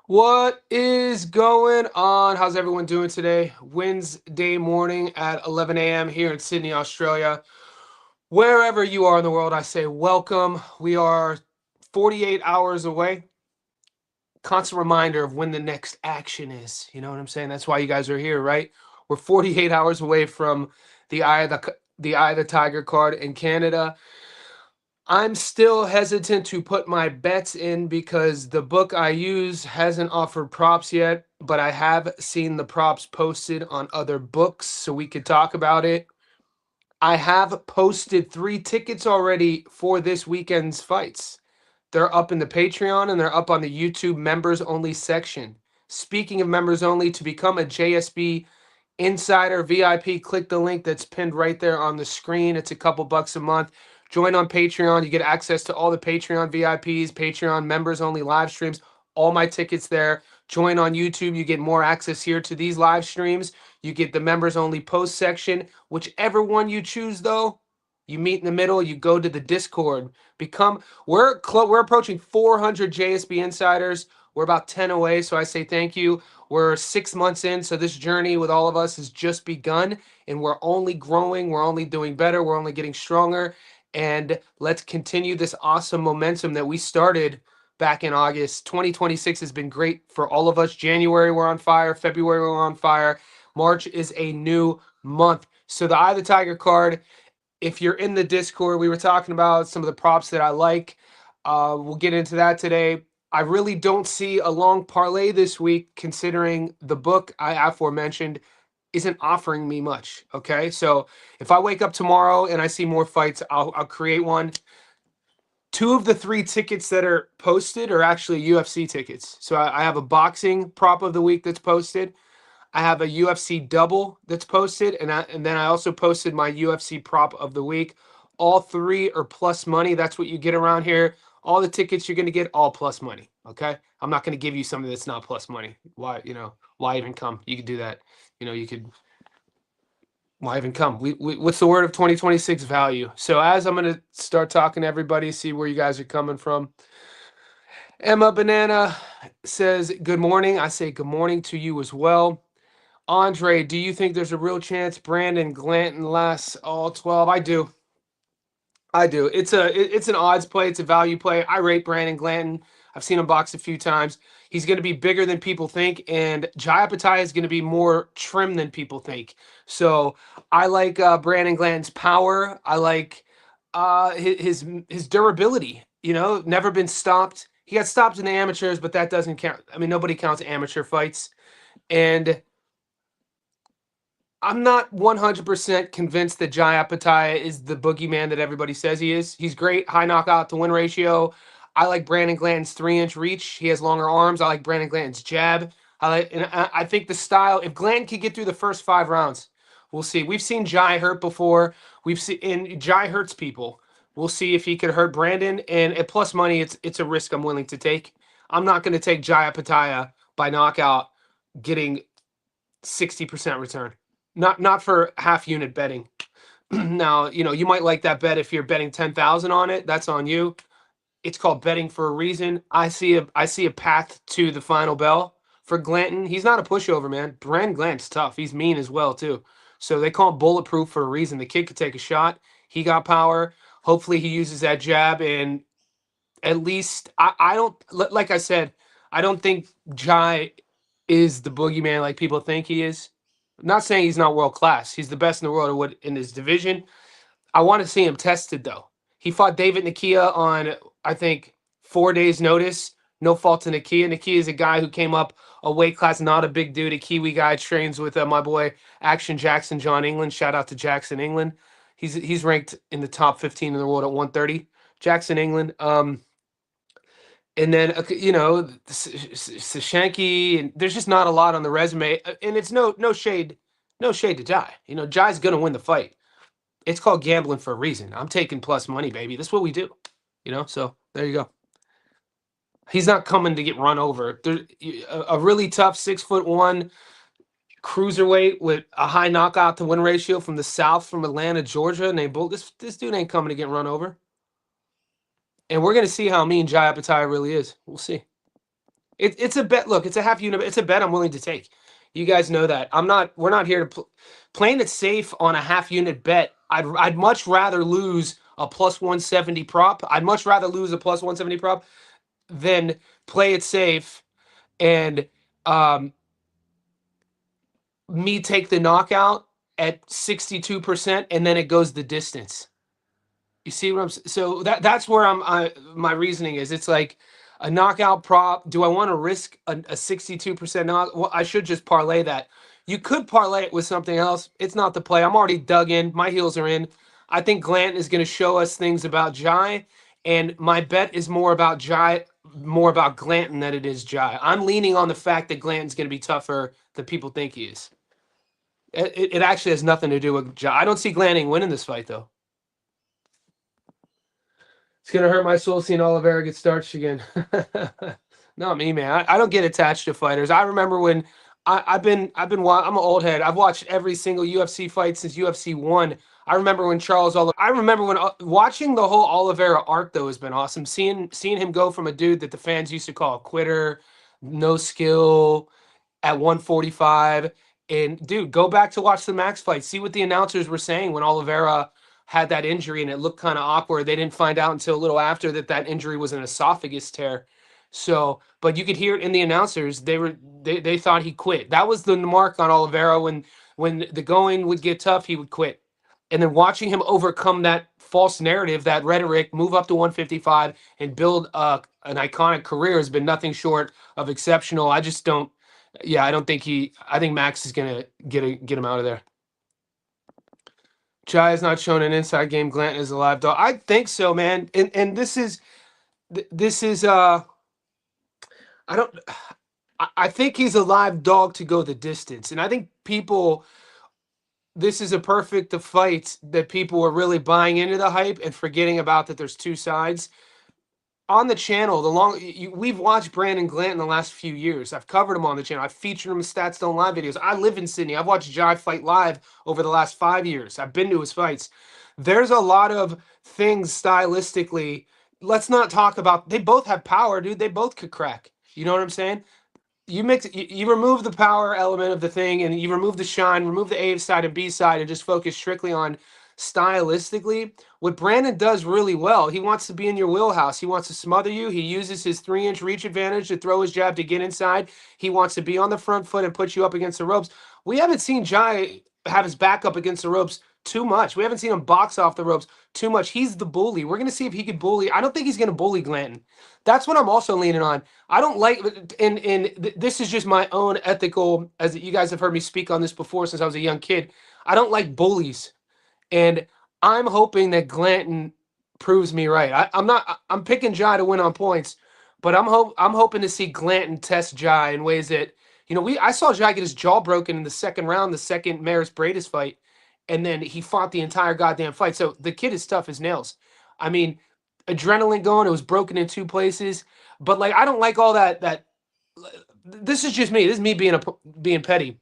What is going on? How's everyone doing today? Wednesday morning at 11 a.m. here in Sydney, Australia. Wherever you are in the world, I say welcome. We are 48 hours away. Constant reminder of when the next action is. You know what I'm saying? That's why you guys are here, right? We're 48 hours away from the Eye of the Tiger card in Canada. I'm still hesitant to put my bets in because the book I use hasn't offered props yet, but I have seen the props posted on other books, so we could talk about it. I have posted 3 tickets already for this weekend's fights. They're up in the Patreon and they're up on the YouTube members only section. Speaking of members only, to become a JSB Insider VIP, click the link that's pinned right there on the screen. It's a couple bucks a month. Join on Patreon. You get access to all the Patreon VIPs, Patreon members only live streams, all my tickets there. Join on YouTube. You get more access here to these live streams. You get the members only post section. Whichever one you choose, though, you meet in the middle. You go to the Discord. We're approaching 400 JSB Insiders. We're about 10 away, so I say thank you. We're 6 months in, so this journey with all of us has just begun, and we're only growing, we're only doing better, we're only getting stronger, and let's continue this awesome momentum that we started back in August. 2026 has been great for all of us. January, we're on fire. February, we're on fire. March is a new month. So the Eye of the Tiger card, if you're in the Discord, we were talking about some of the props that I like. We'll get into that today. I really don't see a long parlay this week, considering the book I aforementioned isn't offering me much. Okay, so if I wake up tomorrow and I see more fights, I'll create one. 2 of the 3 tickets that are posted are actually UFC tickets. So I have a boxing prop of the week that's posted. I have a UFC double that's posted, and then I also posted my UFC prop of the week. All 3 are plus money. That's what you get around here. All the tickets you're going to get, all plus money. Okay, I'm not going to give you something that's not plus money. Why, why even come? You could do that. You could. Why even come? What's the word of 2026? Value. So as I'm going to start talking to everybody, see where you guys are coming from. Emma Banana says good morning. I say good morning to you as well. Andre, do you think there's a real chance Brandon Glanton lasts all 12? I do. I do. It's an odds play. It's a value play. I rate Brandon Glanton. I've seen him box a few times. He's going to be bigger than people think, and Jai Opetaia is going to be more trim than people think. So I like Brandon Glanton's power. I like his durability. Never been stopped. He got stopped in the amateurs, but that doesn't count. I mean, nobody counts amateur fights, and I'm not 100% convinced that Jai Opetaia is the boogeyman that everybody says he is. He's great, high knockout to win ratio. I like Brandon Glanton's 3-inch reach. He has longer arms. I like Brandon Glanton's jab. I think the style. If Glanton could get through the first 5 rounds, we'll see. We've seen Jai hurt before. And Jai hurts people. We'll see if he could hurt Brandon. And at plus money, it's a risk I'm willing to take. I'm not going to take Jai Opetaia by knockout, getting 60% return. Not for half unit betting. Now, you might like that bet if you're betting 10,000 on it. That's on you. It's called betting for a reason. I see a path to the final bell for Glanton. He's not a pushover, man. Brand Glanton's tough. He's mean as well, too. So they call him bulletproof for a reason. The kid could take a shot. He got power. Hopefully he uses that jab, and at least I don't, like I said, I don't think Jai is the boogeyman like people think he is. I'm not saying he's not world class. He's the best in the world in his division. I want to see him tested, though. He fought David Nakia on, I think, 4 days' notice. No fault to Nakia. Nakia is a guy who came up a weight class, not a big dude. A Kiwi guy, trains with my boy Action Jackson John England. Shout out to Jackson England. He's ranked in the top 15 in the world at 130. Jackson England. And then Sashanki, and there's just not a lot on the resume, and it's no shade, no shade to Jai. Jai's gonna win the fight. It's called gambling for a reason. I'm taking plus money, baby. That's what we do. So there you go. He's not coming to get run over. A really tough 6'1" cruiserweight with a high knockout to win ratio from the South, from Atlanta, Georgia. And this dude ain't coming to get run over. And we're gonna see how mean Jai Opetaia really is. We'll see. It's a bet. Look, it's a half unit. It's a bet I'm willing to take. You guys know that. I'm not. We're not here to playing it safe on a half unit bet. I'd much rather lose a plus 170 prop. I'd much rather lose a plus 170 prop than play it safe and um, me take the knockout at 62% and then it goes the distance. You see what so that's where my reasoning is. It's like a knockout prop. Do I want to risk a 62% knock? Well, I should just parlay that. You could parlay it with something else. It's not the play. I'm already dug in. My heels are in. I think Glanton is going to show us things about Jai, and my bet is more about Jai, more about Glanton than it is Jai. I'm leaning on the fact that Glanton's going to be tougher than people think he is. It actually has nothing to do with Jai. I don't see Glanton winning this fight though. It's gonna hurt my soul seeing Oliveira get starched again. Not me, man. I don't get attached to fighters. I remember when I'm an old head. I've watched every single UFC fight since UFC one. I remember when I remember when watching the whole Oliveira arc though has been awesome. Seeing him go from a dude that the fans used to call a quitter, no skill, at 145. And dude, go back to watch the Max fight. See what the announcers were saying when Oliveira had that injury and it looked kind of awkward. They didn't find out until a little after that injury was an esophagus tear. So, but you could hear it in the announcers. They thought he quit. That was the mark on Oliveira when the going would get tough, he would quit. And then watching him overcome that false narrative, that rhetoric, move up to 155 and build an iconic career has been nothing short of exceptional. I just don't. Yeah, I don't think I think Max is gonna get him out of there. Jai has not shown an inside game. Glanton is a live dog. I think so, man. And this is I don't. I think he's a live dog to go the distance, and I think people. This is a perfect fight that people are really buying into the hype and forgetting about that there's two sides. On the channel, we've watched Brandon Glanton the last few years. I've covered him on the channel. I've featured him in Stats Don't Lie videos. I live in Sydney. I've watched Jai fight live over the last 5 years. I've been to his fights. There's a lot of things stylistically. Let's not talk about. They both have power, dude. They both could crack. You know what I'm saying? You remove the power element of the thing and you remove the shine, remove the A side and B side and just focus strictly on stylistically. What Brandon does really well, he wants to be in your wheelhouse. He wants to smother you. He uses his 3-inch reach advantage to throw his jab to get inside. He wants to be on the front foot and put you up against the ropes. We haven't seen Jai have his back up against the ropes too much. We haven't seen him box off the ropes too much. He's the bully. We're going to see if he can bully. I don't think he's going to bully Glanton. That's what I'm also leaning on. I don't like, and this is just my own ethical, as you guys have heard me speak on this before since I was a young kid. I don't like bullies. And I'm hoping that Glanton proves me right. I'm picking Jai to win on points, but I'm hoping to see Glanton test Jai in ways that, I saw Jai get his jaw broken in the second round, the second Maris Breidis fight, and then he fought the entire goddamn fight. So the kid is tough as nails. I mean, adrenaline going, it was broken in 2 places, but like I don't like all that this is just me. This is me being petty.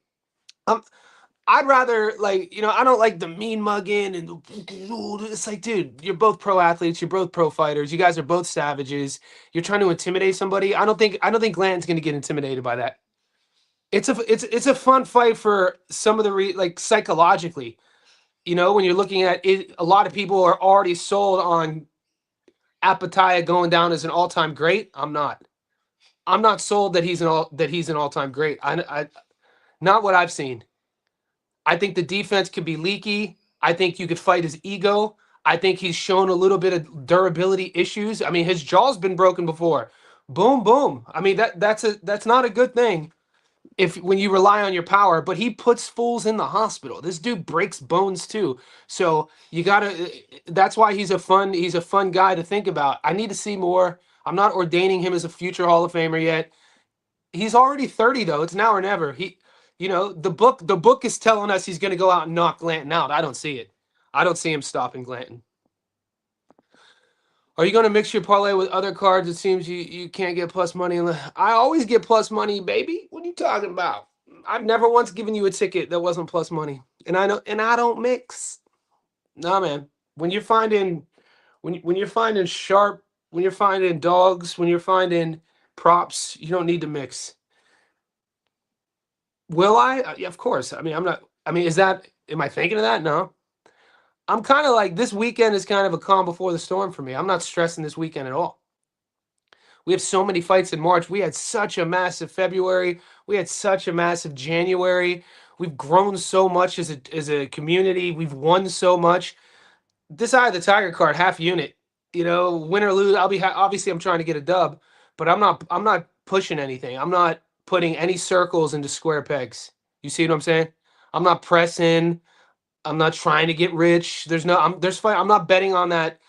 I'd rather I don't like the mean mugging and it's like, dude, you're both pro athletes, you're both pro fighters, you guys are both savages. You're trying to intimidate somebody. I don't think Glanton's gonna get intimidated by that. It's a fun fight for some of the psychologically. When you're looking at it, a lot of people are already sold on Opetaia going down as an all-time great. I'm not. I'm not sold that he's an all-time great. Not what I've seen. I think the defense could be leaky. I think you could fight his ego. I think he's shown a little bit of durability issues. I mean, his jaw's been broken before. Boom, boom. I mean, that's not a good thing when you rely on your power, but he puts fools in the hospital. This dude breaks bones too. So that's why he's a fun guy to think about. I need to see more. I'm not ordaining him as a future Hall of Famer yet. He's already 30 though. It's now or never. The book is telling us he's going to go out and knock Glanton out. I don't see it. I don't see him stopping Glanton. Are you going to mix your parlay with other cards? It seems you can't get plus money. I always get plus money, baby. What are you talking about? I've never once given you a ticket that wasn't plus money, and I don't mix. Nah, man. When you're finding sharp, when you're finding dogs, when you're finding props, you don't need to mix. Will I? Yeah, of course. I mean, I'm not. I mean, am I thinking of that? No. I'm kind of like, this weekend is kind of a calm before the storm for me. I'm not stressing this weekend at all. We have so many fights in March. We had such a massive February. We had such a massive January. We've grown so much as a community. We've won so much. This Eye of the Tiger card, half unit. Win or lose, obviously I'm trying to get a dub, but I'm not pushing anything. I'm not putting any circles into square pegs. You see what I'm saying? I'm not pressing. I'm not trying to get rich. I'm not betting on that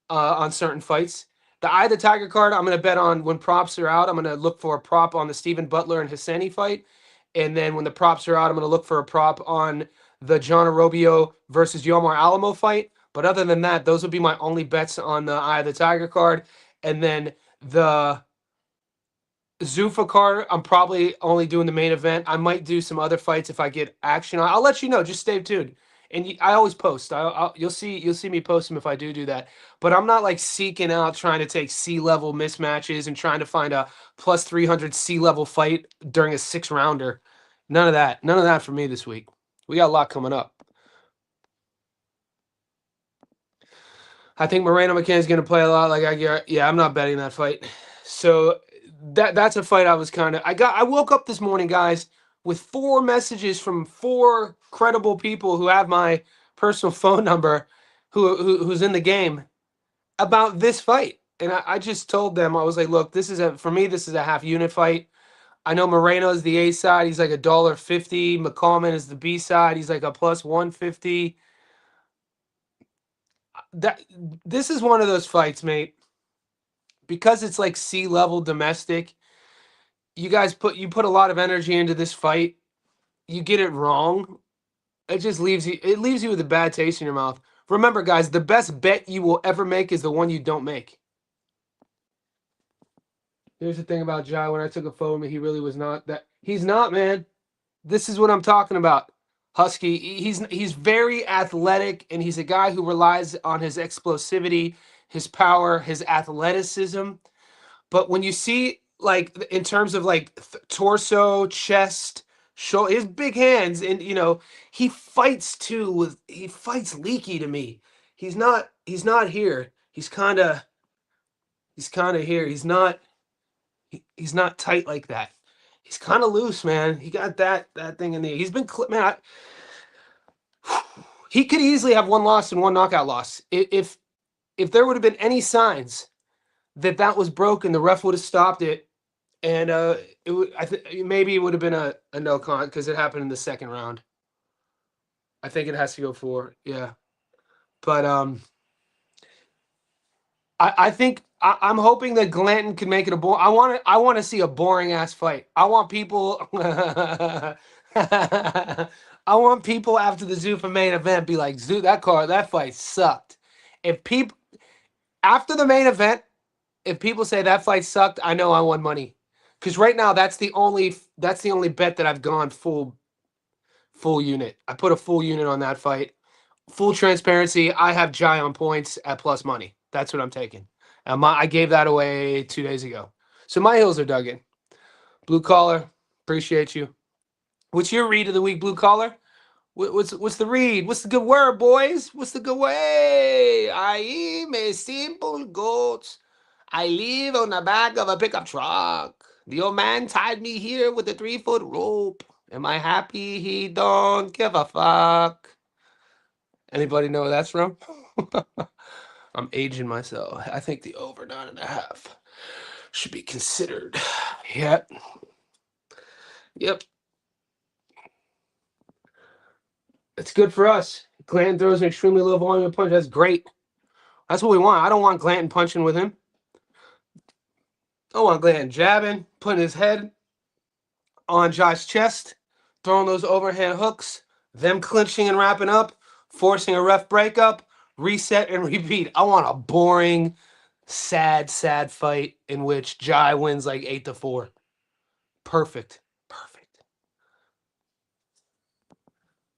on certain fights. The Eye of the Tiger card, I'm going to bet on when props are out. I'm going to look for a prop on the Stephen Butler and Hosseini fight. And then when the props are out, I'm going to look for a prop on the John Arobio versus Yomar Alamo fight. But other than that, those would be my only bets on the Eye of the Tiger card. And then the Zuffa card, I'm probably only doing the main event. I might do some other fights if I get action. I'll let you know. Just stay tuned. And I always post. You'll see me post them if I do that. But I'm not like seeking out trying to take C-level mismatches and trying to find a plus 300 C-level fight during a 6-rounder. None of that. None of that for me this week. We got a lot coming up. I think Moreno McCann is going to play a lot like Aguirre. Yeah, I'm not betting that fight. So that's a fight I was kind of I woke up this morning, guys, with 4 messages from 4 credible people who have my personal phone number who's in the game about this fight. And I just told them, I was like, look, for me, this is a half unit fight. I know Moreno is the A side. He's like $1.50. McCallman is the B side. He's like a plus 150. This is one of those fights, mate, because it's like C-level domestic. You put a lot of energy into this fight. You get it wrong, it just leaves you with a bad taste in your mouth. Remember, guys, the best bet you will ever make is the one you don't make. Here's the thing about Jai. When I took a photo of him, he really was not that. He's not, man. This is what I'm talking about. Husky, he's very athletic, and he's a guy who relies on his explosivity, his power, his athleticism. But when you see, like, in terms of like torso, chest, shoulder, his big hands, and he fights too. He fights leaky to me. He's not here. He's kind of here. He's not tight like that. He's kind of loose, man. He got that thing in there. He's been man. He could easily have 1 loss and 1 knockout loss. If there would have been any signs that was broken, the ref would have stopped it, and maybe it would have been a no con because it happened in the 2nd round. I think it has to go 4, yeah. But I think I'm hoping that Glanton can make it a I want to see a boring ass fight. I want people. I want people after the Zuffa main event be like, that fight sucked. If people after the main event, if people say that fight sucked, I know I won money. Because right now that's the only bet that I've gone full unit. I put a full unit on that fight. Full transparency, I have Jai on points at plus money. That's what I'm taking. I gave that away 2 days ago. So my heels are dug in. Blue collar, appreciate you. What's your read of the week, blue collar? What's the read? What's the good word, boys? What's the good way? I am a simple goat. I live on the back of a pickup truck. The old man tied me here with a 3-foot rope. Am I happy? He don't give a fuck. Anybody know where that's from? I'm aging myself. I think the over 9.5 should be considered. Yep. It's good for us. Glanton throws an extremely low volume of punch. That's great. That's what we want. I don't want Glanton punching with him. I want Glanton jabbing, putting his head on Josh's chest, throwing those overhand hooks, them clinching and wrapping up, forcing a ref breakup, reset and repeat. I want a boring, sad fight in which Jai wins like 8-4. Perfect.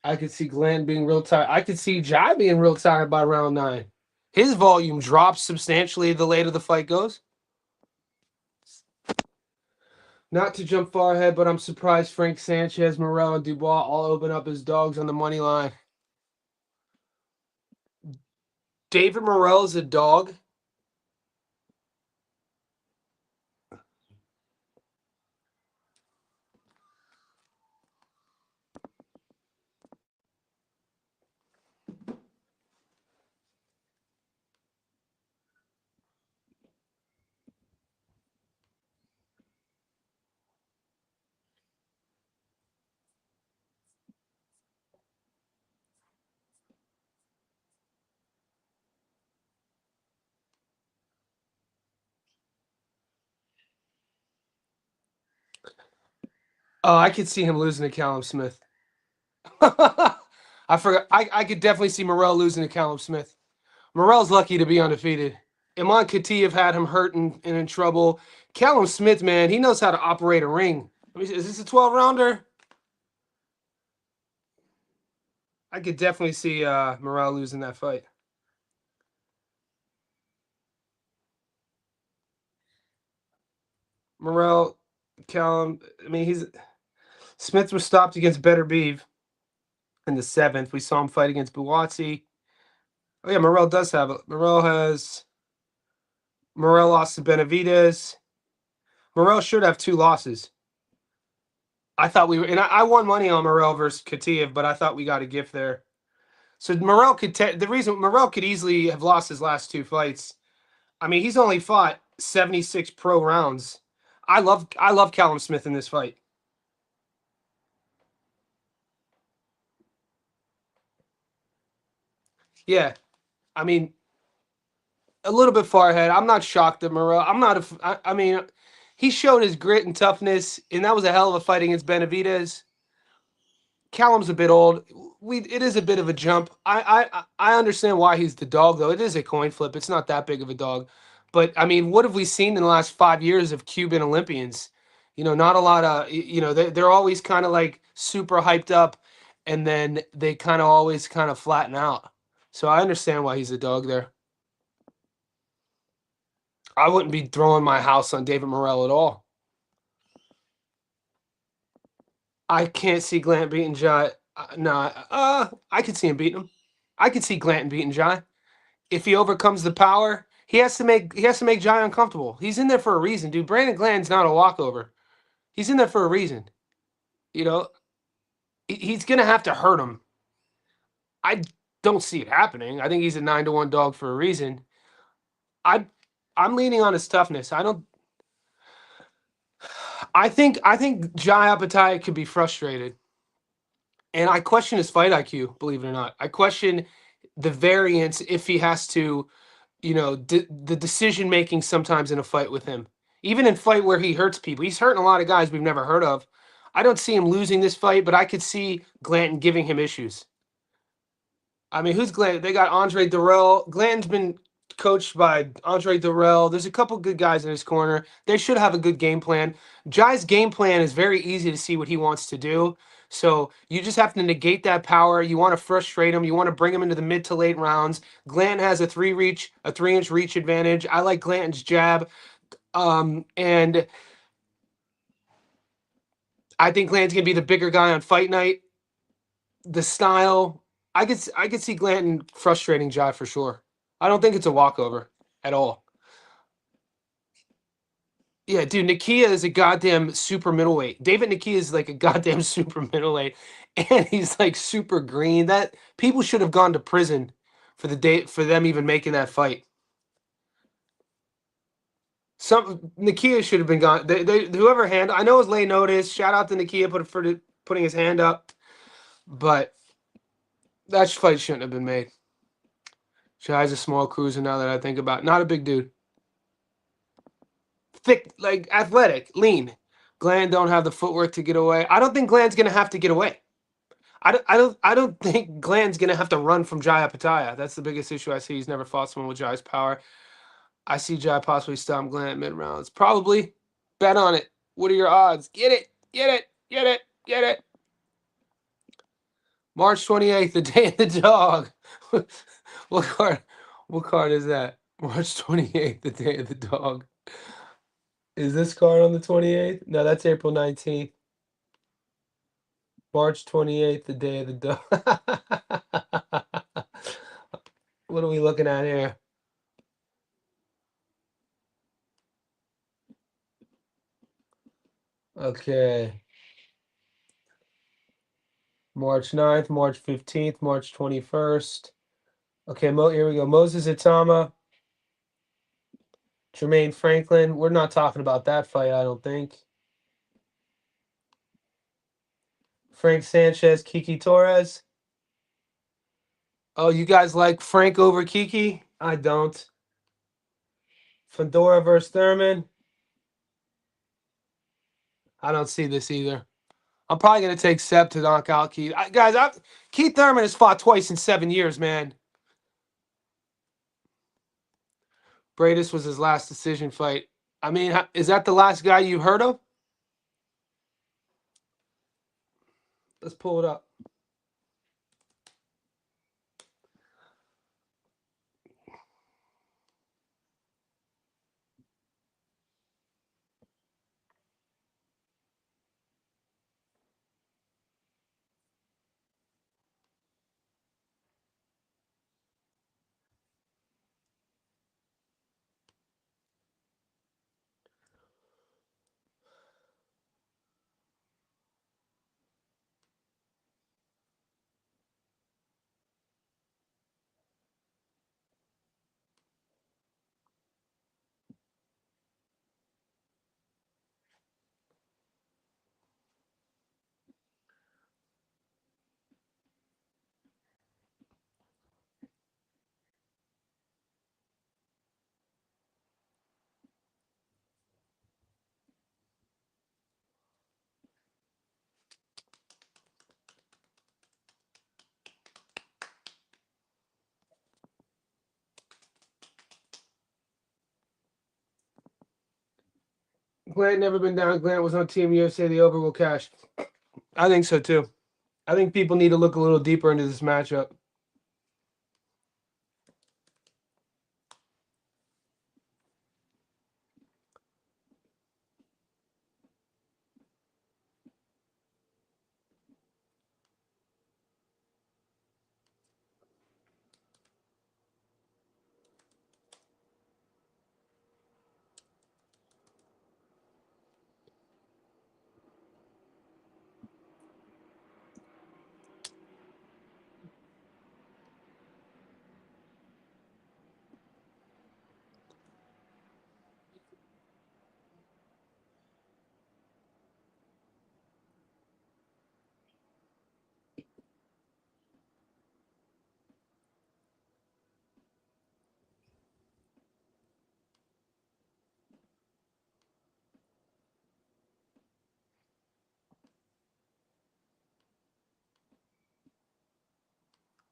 I could see Glenn being real tired. I could see Jai being real tired by round 9. His volume drops substantially the later the fight goes. Not to jump far ahead, but I'm surprised Frank Sanchez, Morel, and Dubois all open up as dogs on the money line. David Morel is a dog. Oh, I could see him losing to Callum Smith. I forgot. I could definitely see Morel losing to Callum Smith. Morel's lucky to be undefeated. Iman Khatiev had him hurt and in trouble. Callum Smith, man, he knows how to operate a ring. Is this a 12-rounder? I could definitely see Morel losing that fight. Morel, Callum, I mean, Smith was stopped against Better Beeve in the 7th. We saw him fight against Buatsi. Oh yeah, Morel does have it. Morel lost to Benavidez. Morel should have 2 losses. I thought we were, and I won money on Morel versus Khatiev, but I thought we got a gift there. So Morel the reason Morel could easily have lost his last 2 fights. I mean, he's only fought 76 pro rounds. I love Callum Smith in this fight. Yeah, I mean, a little bit far ahead. I'm not shocked at Morel. I'm not I mean, he showed his grit and toughness, and that was a hell of a fight against Benavidez. Callum's a bit old. It is a bit of a jump. I understand why he's the dog though. It is a coin flip. It's not that big of a dog. But I mean, what have we seen in the last 5 years of Cuban Olympians? Not a lot of they're always kind of like super hyped up, and then they kind of always kind of flatten out. So I understand why he's a dog there. I wouldn't be throwing my house on David Morrell at all. I can't see Glant beating Jai. No, I could see him beating him. I could see Glanton beating Jai if he overcomes the power. He has to make Jai uncomfortable. He's in there for a reason, dude. Brandon Glanton's not a walkover. He's in there for a reason. You know, he's gonna have to hurt him. I don't see it happening. I think he's a 9-1 dog for a reason. I I'm leaning on his toughness. I don't. I think Jai Opetaia could be frustrated. And I question his fight IQ, believe it or not. I question the variance if he has to, the decision making sometimes in a fight with him. Even in fight where he hurts people, he's hurting a lot of guys we've never heard of. I don't see him losing this fight, but I could see Glanton giving him issues. I mean, who's Glanton? They got Andre Durrell. Glanton's been coached by Andre Durrell. There's a couple good guys in his corner. They should have a good game plan. Jai's game plan is very easy to see what he wants to do. So you just have to negate that power. You want to frustrate him. You want to bring him into the mid to late rounds. Glanton has a 3-inch reach advantage. I like Glanton's jab. And I think Glanton's gonna be the bigger guy on fight night. The style, I could see Glanton frustrating Jai for sure. I don't think it's a walkover at all. Yeah, dude, Nakia is a goddamn super middleweight. David Nakia is like a goddamn super middleweight, and he's like super green. That people should have gone to prison for the day for them even making that fight. Some Nakia should have been gone. Whoever hand I know it was late notice. Shout out to Nakia putting his hand up, but that fight shouldn't have been made. Shai's a small cruiser now that I think about it. Not a big dude. Thick, like athletic, lean. Glenn don't have the footwork to get away. I don't think Glenn's gonna have to get away. I don't think Glenn's gonna have to run from Jai Opetaia. That's the biggest issue I see. He's never fought someone with Jai's power. I see Jai possibly stomp Glenn at mid rounds. Probably. Bet on it. What are your odds? Get it. Get it. Get it. Get it. March 28th, the day of the dog. What card? What card is that? March 28th, the day of the dog. Is this card on the 28th? No, that's April 19th. March 28th, the day of the dog. What are we looking at here? Okay. March 9th, March 15th, March 21st. Okay, here we go. Moses Itama, Jermaine Franklin. We're not talking about that fight, I don't think. Frank Sanchez, Kiki Torres. Oh, you guys like Frank over Kiki? I don't. Fedora versus Thurman. I don't see this either. I'm probably going to take Seb to knock out Keith. Keith Thurman has fought twice in 7 years, man. Bradis was his last decision fight. I mean, is that the last guy you heard of? Let's pull it up. Glant never been down. Glant was on Team USA. The over will cash. I think so too. I think people need to look a little deeper into this matchup.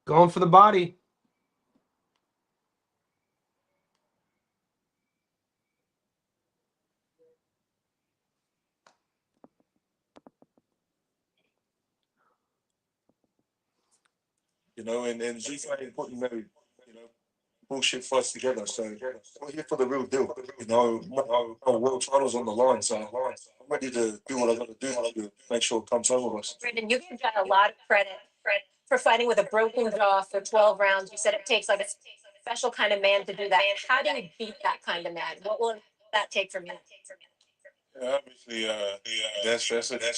Going for the body. And just like putting maybe, bullshit fights together. So we're here for the real deal. Our world title's on the line, so I'm ready to do what I got to do to make sure it comes home with us. Brandon, you give John a lot of credit for fighting with a broken jaw for 12 rounds. You said it takes like a special kind of man to do that. How do you beat that kind of man? What will that take from you? Yeah, obviously, that's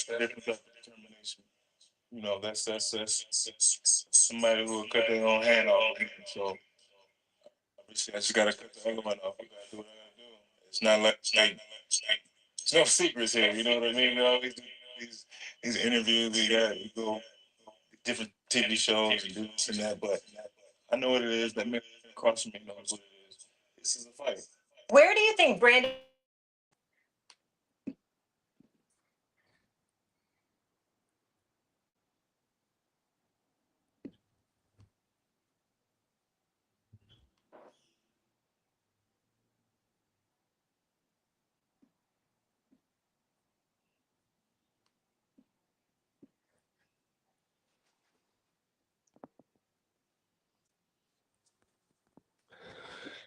a different type of determination. That's somebody who will cut their own hand off. So obviously, I just gotta cut the other one off. I gotta do what I gotta do. It's not like it's no secrets here. You know what I mean? These interviews we go different TV shows and do this and that, but I know what it is. That man across from me knows what it is. This is a fight. Where do you think Brandon?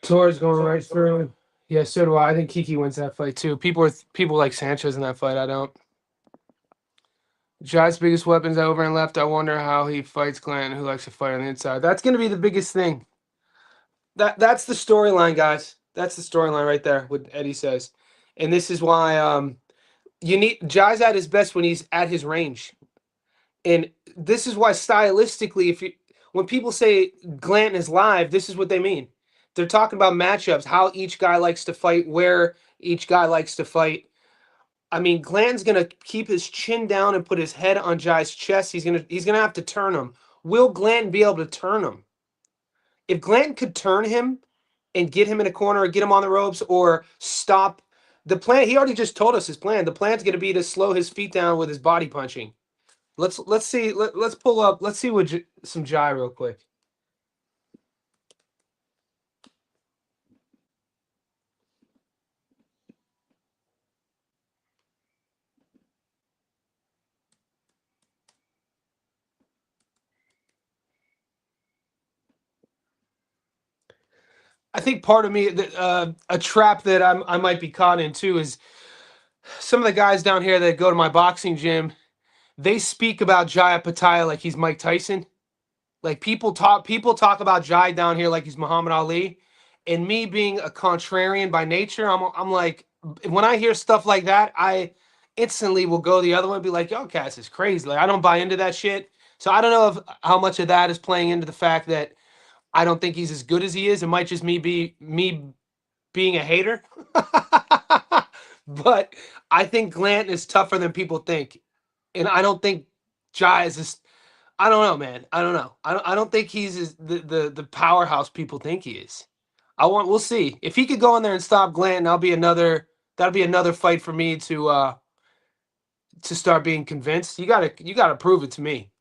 Torres going right through. Yeah, so do I. I think Kiki wins that fight too. People like Sanchez in that fight. I don't. Jai's biggest weapons over and left. I wonder how he fights Glanton, who likes to fight on the inside. That's going to be the biggest thing. That's the storyline, guys. That's the storyline right there. What Eddie says, and this is why you need Jai's at his best when he's at his range, and this is why stylistically, if you when people say Glanton is live, this is what they mean. They're talking about matchups, how each guy likes to fight, where each guy likes to fight. I mean, Glanton's gonna keep his chin down and put his head on Jai's chest. He's gonna have to turn him. Will Glanton be able to turn him? If Glanton could turn him and get him in a corner or get him on the ropes or stop the plan, he already just told us his plan. The plan's gonna be to slow his feet down with his body punching. Let's see. Let's pull up. Let's see what some Jai real quick. I think part of me, a trap that I might be caught in too, is some of the guys down here that go to my boxing gym. They speak about Jai Opetaia like he's Mike Tyson. Like people talk about Jai down here like he's Muhammad Ali. And me being a contrarian by nature, I'm like, when I hear stuff like that, I instantly will go the other way and be like, yo, Cass is crazy. Like I don't buy into that shit. So I don't know if how much of that is playing into the fact that I don't think he's as good as he is. It might just be me being a hater. But I think Glanton is tougher than people think. And I don't think Jai is just I don't know, man. I don't know. I don't think he's the powerhouse people think he is. We'll see. If he could go in there and stop Glanton, that'll be another fight for me to start being convinced. You gotta prove it to me.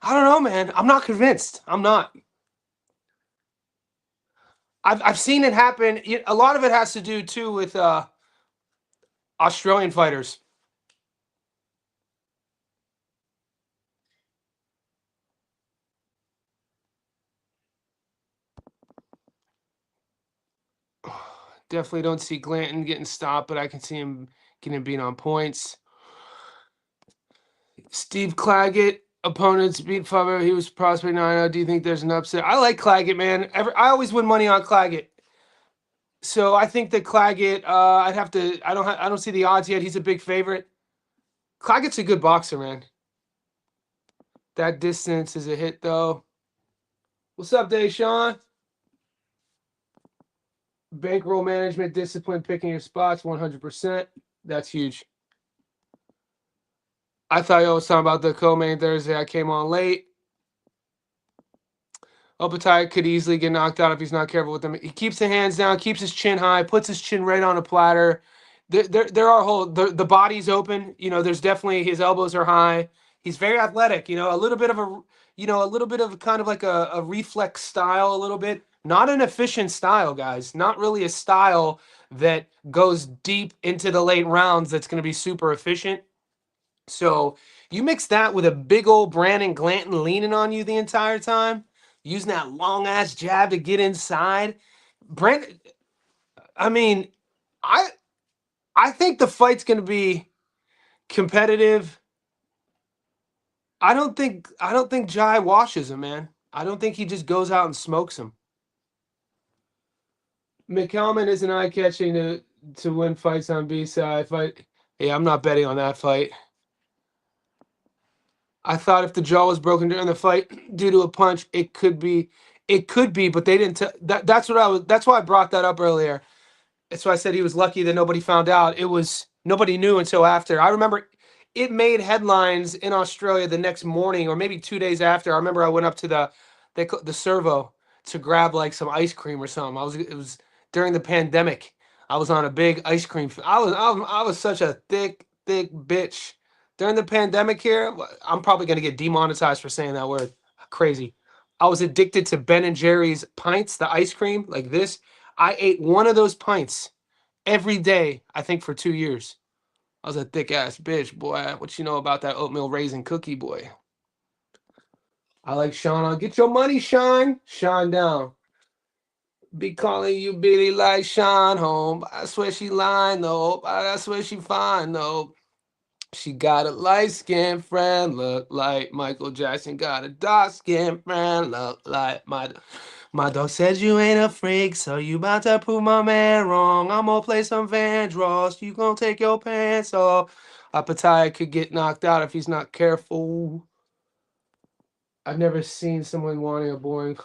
I don't know, man. I'm not convinced. I'm not. I've seen it happen. A lot of it has to do too with Australian fighters. Definitely don't see Glanton getting stopped, but I can see him getting beat on points. Steve Claggett, opponents beat Faber. He was prospect 9-0. Do you think there's an upset? I like Claggett, man. I always win money on Claggett. So I think that Claggett, I'd have to. I don't see the odds yet. He's a big favorite. Claggett's a good boxer, man. That distance is a hit, though. What's up, Deshaun? Bankroll management, discipline, picking your spots, 100%. That's huge. I thought you was talking about the co-main Thursday. I came on late. Opetaia could easily get knocked out if he's not careful with them. He keeps the hands down, keeps his chin high, puts his chin right on a platter. There are the body's open. There's definitely his elbows are high. He's very athletic. A little bit of a little bit of kind of like a reflex style, a little bit. Not an efficient style, guys. Not really a style that goes deep into the late rounds. That's going to be super efficient. So you mix that with a big old Brandon Glanton leaning on you the entire time, using that long ass jab to get inside. Brandon, I mean, I I think the fight's going to be competitive. I don't think Jai washes him, man. I don't think he just goes out and smokes him. McCalman isn't eye catching to win fights on B side. Yeah, I'm not betting on that fight. I thought if the jaw was broken during the fight due to a punch, it could be. It could be, but they didn't. That's what I was. That's why I brought that up earlier. That's why I said he was lucky that nobody found out. It was nobody knew until after. I remember it made headlines in Australia the next morning, or maybe 2 days after. I remember I went up to the servo to grab like some ice cream or something. It was during the pandemic. I was on a big ice cream. I was such a thick bitch during the pandemic here. I'm probably gonna get demonetized for saying that word. Crazy. I was addicted to Ben and Jerry's pints, the ice cream like this. I ate one of those pints every day, I think, for 2 years. I was a thick ass bitch, boy. What you know about that oatmeal raisin cookie, boy? I like Sean. I'll get your money, Sean. Sean down. Be calling you Billy like Sean home. I swear she lying though. I swear she fine though. She got a light skinned friend, look like Michael Jackson. Got a dark skinned friend, look like my dog says you ain't a freak, so you about to prove my man wrong. I'm gonna play some Vandross. You gonna take your pants off. Opetaia could get knocked out if he's not careful. I've never seen someone wanting a boring.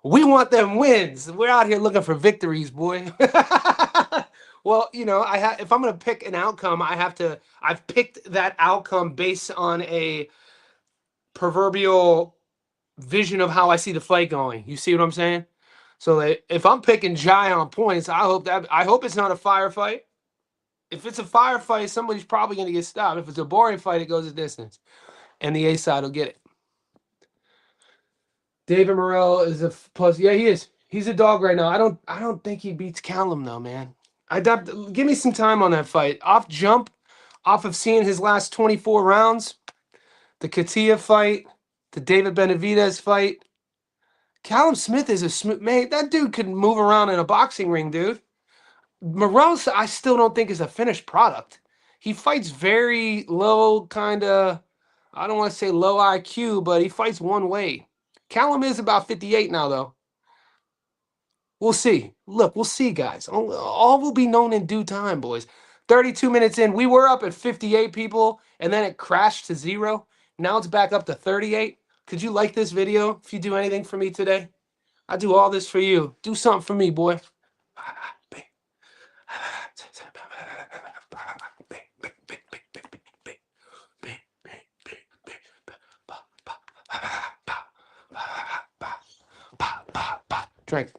We want them wins. We're out here looking for victories, boy. Well, if I'm gonna pick an outcome, I've picked that outcome based on a proverbial vision of how I see the fight going. You see what I'm saying? So if I'm picking Jai on points, I hope it's not a firefight. If it's a firefight, somebody's probably gonna get stopped. If it's a boring fight, it goes a distance, and the A side will get it. David Morrell is a plus. Yeah, he is. He's a dog right now. I don't think he beats Callum though, man. Give me some time on that fight. Off jump, off of seeing his last 24 rounds, the Katia fight, the David Benavidez fight. Callum Smith is a smooth man. That dude could move around in a boxing ring, dude. Morrell, I still don't think is a finished product. He fights very low, kind of. I don't want to say low IQ, but he fights one way. Callum is about 58 now, though. We'll see. Look, we'll see, guys. All will be known in due time, boys. 32 minutes in, we were up at 58 people, and then it crashed to 0. Now it's back up to 38. Could you like this video if you do anything for me today? I do all this for you. Do something for me, boy. Drink.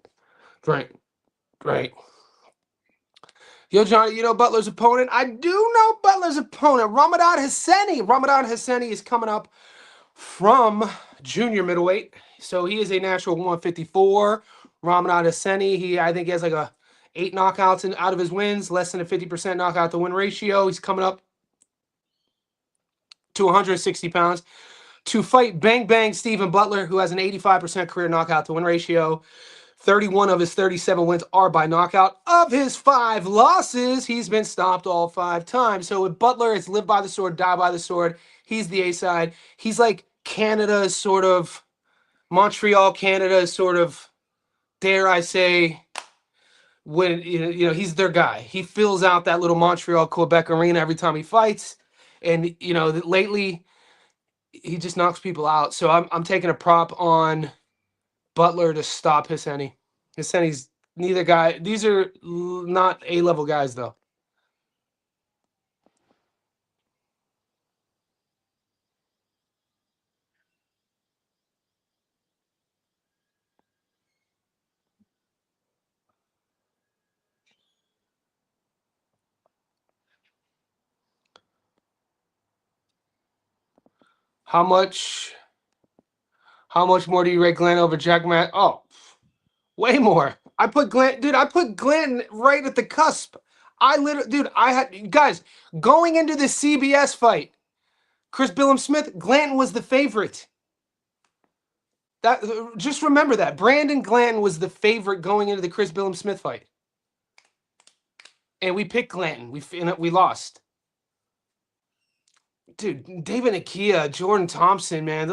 Yo, Johnny, you know Butler's opponent? I do know Butler's opponent. Ramadan Hassani. Ramadan Hassani is coming up from junior middleweight. So he is a natural 154. Ramadan Hassani, I think he has like 8 knockouts out of his wins, less than a 50% knockout to win ratio. He's coming up to 160 pounds to fight Bang Bang Stephen Butler, who has an 85% career knockout to win ratio. 31 of his 37 wins are by knockout. Of his 5 losses, he's been stopped all 5 times. So with Butler, it's live by the sword, die by the sword. He's the A side. He's like Canada's sort of, Montreal, Canada's sort of, dare I say, when he's their guy. He fills out that little Montreal, Quebec arena every time he fights. And lately he just knocks people out. So I'm taking a prop on Butler to stop Hassani. Hassani's neither guy. These are not A-level guys, though. How much more do you rate Glanton over Jack Matt? Oh, way more. I put Glanton right at the cusp. Guys, going into the CBS fight, Chris Billum-Smith, Glanton was the favorite. Just remember that. Brandon Glanton was the favorite going into the Chris Billum-Smith fight. And we picked Glanton. We lost. Dude, devinhaney, Jordan Thompson, man,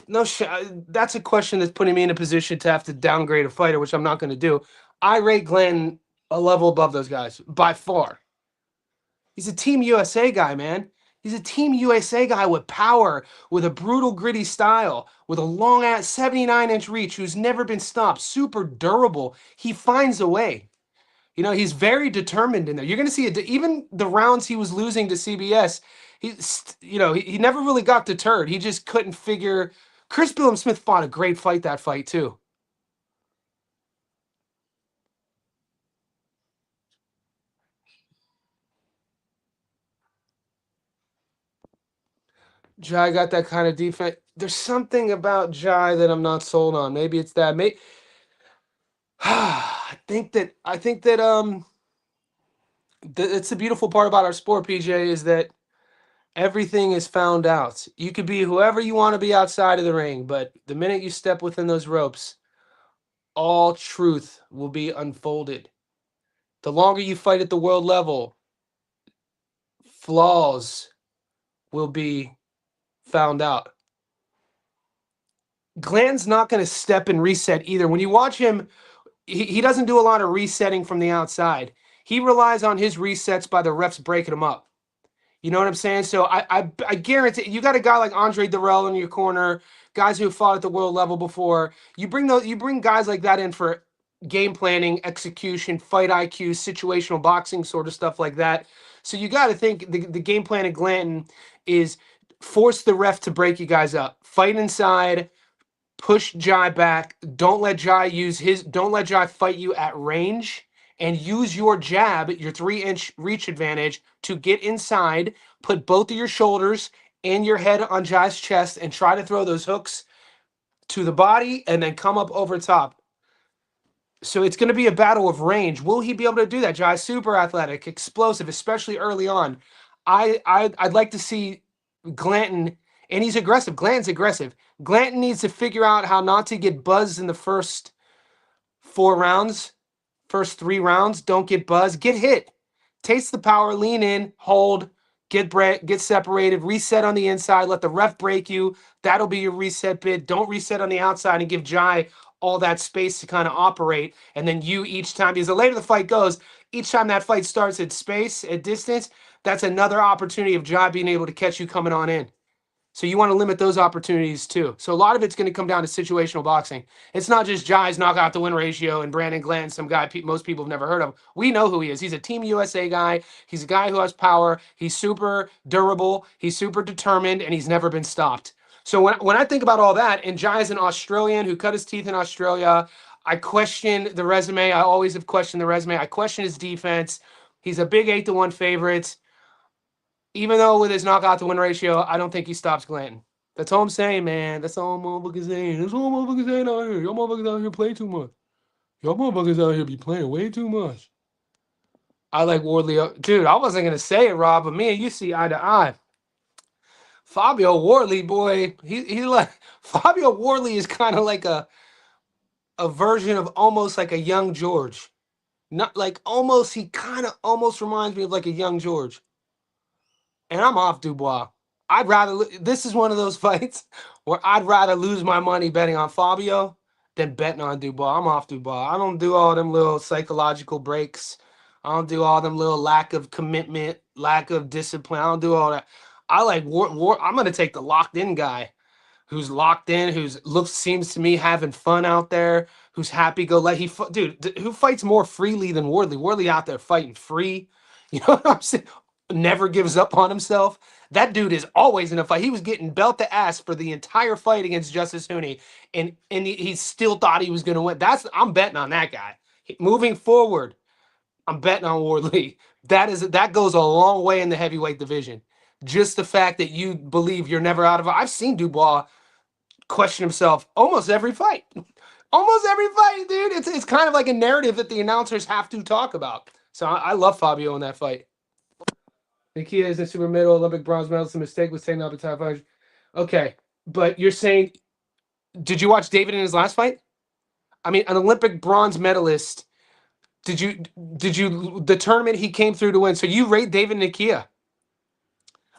that's a question that's putting me in a position to have to downgrade a fighter, which I'm not going to do. I rate Glanton a level above those guys by far. He's a Team USA guy, man. He's a Team USA guy with power, with a brutal, gritty style, with a long ass 79-inch reach, who's never been stopped, super durable. He finds a way. He's very determined in there. You're going to see it. Even the rounds he was losing to CBS, he never really got deterred. He just couldn't figure. Chris Billum Smith fought a great fight that fight too. Jai got that kind of defense. There's something about Jai that I'm not sold on. Maybe it's that. I think that it's the beautiful part about our sport, PJ, is that everything is found out. You could be whoever you want to be outside of the ring, but the minute you step within those ropes, all truth will be unfolded. The longer you fight at the world level, flaws will be found out. Glanton's not going to step and reset either. When you watch him, he doesn't do a lot of resetting from the outside. He relies on his resets by the refs breaking him up. You know what I'm saying? So I guarantee you got a guy like Andre Durrell in your corner, guys who have fought at the world level before. You bring guys like that in for game planning, execution, fight IQ, situational boxing sort of stuff like that. So you got to think the game plan at Glanton is force the ref to break you guys up, fight inside, push Jai back. Don't let Jai fight you at range, and use your jab, your 3-inch reach advantage, to get inside, put both of your shoulders and your head on Jai's chest, and try to throw those hooks to the body and then come up over top. So it's going to be a battle of range. Will he be able to do that? Jai's super athletic, explosive, especially early on. I'd like to see Glanton, and he's aggressive. Glanton's aggressive. Glanton needs to figure out how not to get buzzed in the first 4 rounds, first 3 rounds. Don't get buzzed. Get hit. Taste the power. Lean in. Hold. Get separated. Reset on the inside. Let the ref break you. That'll be your reset bit. Don't reset on the outside and give Jai all that space to kind of operate. And then you each time, because the later the fight goes, each time that fight starts at space, at distance, that's another opportunity of Jai being able to catch you coming on in. So you want to limit those opportunities too. So a lot of it's going to come down to situational boxing. It's not just Jai's knockout to win ratio and Brandon Glanton, some guy most people have never heard of. We know who he is. He's a Team USA guy. He's a guy who has power. He's super durable. He's super determined, and he's never been stopped. So when I think about all that, and Jai's an Australian who cut his teeth in Australia, I question the resume. I always have questioned the resume. I question his defense. He's a big 8-1 favorite. Even though with his knockout to win ratio, I don't think he stops Glanton. That's all I'm saying, man. That's all motherfuckers saying. That's all motherfuckers saying out here. Y'all motherfuckers out here play too much. Y'all motherfuckers out here be playing way too much. I like Wardley. Dude, I wasn't going to say it, Rob, but me and you see eye to eye. Fabio Wardley, boy, he like Fabio Wardley is kind of like a version of almost like a young George. Not like almost, he kind of almost reminds me of like a young George. And I'm off Dubois. This is one of those fights where I'd rather lose my money betting on Fabio than betting on Dubois. I'm off Dubois. I don't do all them little psychological breaks. I don't do all them little lack of commitment, lack of discipline. I don't do all that. I like war. I'm going to take the locked in guy who's locked in, seems to me having fun out there, who's happy go let dude, who fights more freely than Wardley? Wardley out there fighting free. You know what I'm saying? Never gives up on himself. That dude is always in a fight. He was getting belt to ass for the entire fight against Justice Hooney, and he still thought he was going to win. I'm betting on that guy. Moving forward, I'm betting on Wardley. That goes a long way in the heavyweight division. Just the fact that you believe you're never out of it. I've seen Dubois question himself almost every fight. Almost every fight, dude. It's kind of like a narrative that the announcers have to talk about. So I love Fabio in that fight. Nakia is a super middle Olympic bronze medalist. A mistake was taken up at top 500. Okay, but you're saying, did you watch David in his last fight? I mean, an Olympic bronze medalist. Did you the tournament he came through to win? So you rate David Nakia?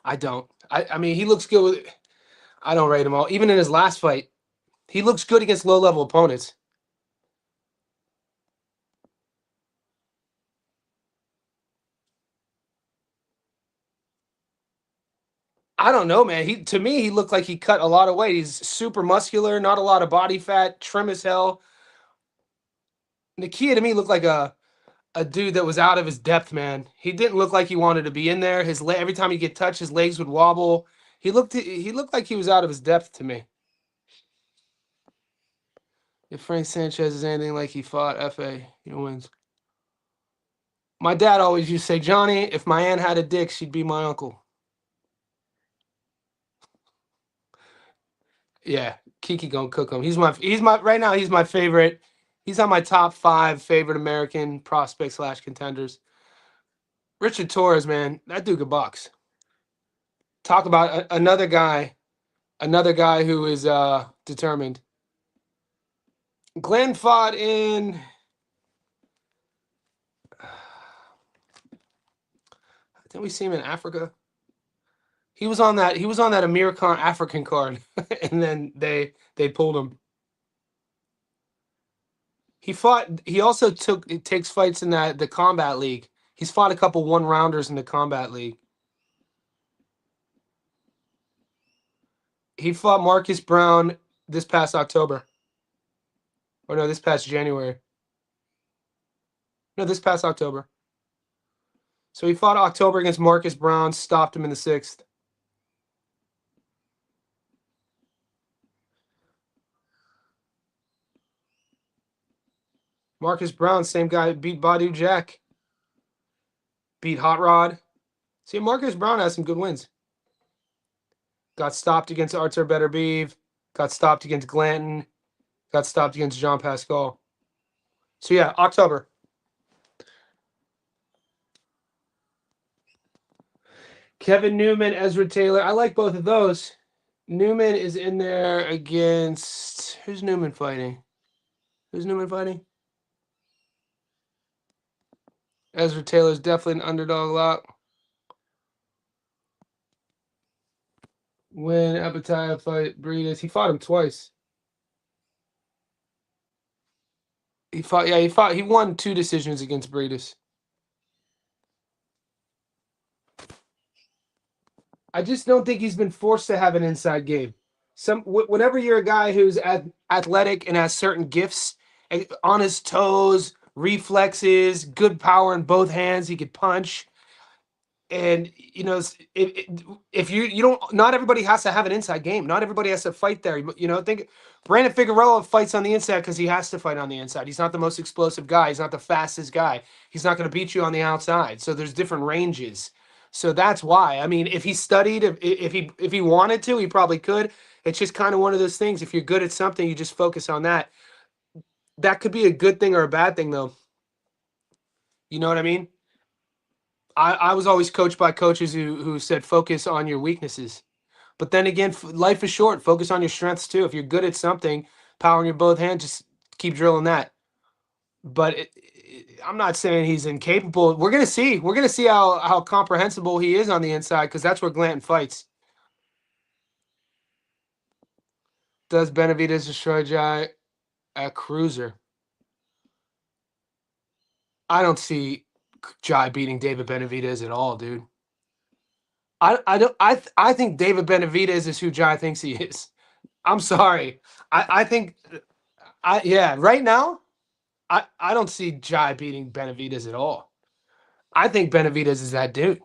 I don't. I mean, he looks good. I don't rate him all. Even in his last fight, he looks good against low level opponents. I don't know, man. To me, he looked like he cut a lot of weight. He's super muscular, not a lot of body fat, trim as hell. Nakia to me looked like a dude that was out of his depth, man. He didn't look like he wanted to be in there. Every time he get touched, his legs would wobble. He looked like he was out of his depth to me. If Frank Sanchez is anything like he fought FA, he wins. My dad always used to say, Johnny, if my aunt had a dick, she'd be my uncle. Yeah, Kiki gonna cook him. He's my right now. He's my favorite. He's on my top 5 favorite American prospects / contenders. Richard Torres, man, that dude could box. Talk about another guy who is determined. Glenn fought in. Didn't we see him in Africa? He was on that. He was on that Amir Khan African card, and then they pulled him. He fought. He also takes fights in the combat league. He's fought a couple 1-rounders in the combat league. He fought Marcus Brown this past October. Or no, this past January. No, this past October. So he fought October against Marcus Brown, stopped him in the 6th. Marcus Brown, same guy that beat Badu Jack. Beat Hot Rod. See, Marcus Brown has some good wins. Got stopped against Artur Beterbiev. Got stopped against Glanton. Got stopped against Jean Pascal. So yeah, October. Kevin Newman, Ezra Taylor. I like both of those. Newman is in there against... Who's Newman fighting? Ezra Taylor's definitely an underdog lock. When Opetaia fight Breedis, he fought him twice. He won 2 decisions against Breedis. I just don't think he's been forced to have an inside game. Whenever you're a guy who's athletic and has certain gifts on his toes, reflexes, good power in both hands, he could punch. And if you don't, not everybody has to have an inside game. Not everybody has to fight there. Think Brandon Figueroa fights on the inside because he has to fight on the inside. He's not the most explosive guy. He's not the fastest guy. He's not going to beat you on the outside. So there's different ranges. So that's why. I mean, if he studied, if he wanted to, he probably could. It's just kind of one of those things. If you're good at something, you just focus on that. That could be a good thing or a bad thing, though. You know what I mean? I was always coached by coaches who said focus on your weaknesses. But then again, life is short. Focus on your strengths too. If you're good at something, power in your both hands, just keep drilling that. But I'm not saying he's incapable. We're gonna see. We're gonna see how comprehensible he is on the inside because that's where Glanton fights. Does Benavidez destroy Jai at cruiser? I don't see Jai beating David Benavidez at all, dude. I think David Benavidez is who Jai thinks he is. I'm sorry. I think right now, I don't see Jai beating Benavidez at all. I think Benavidez is that dude.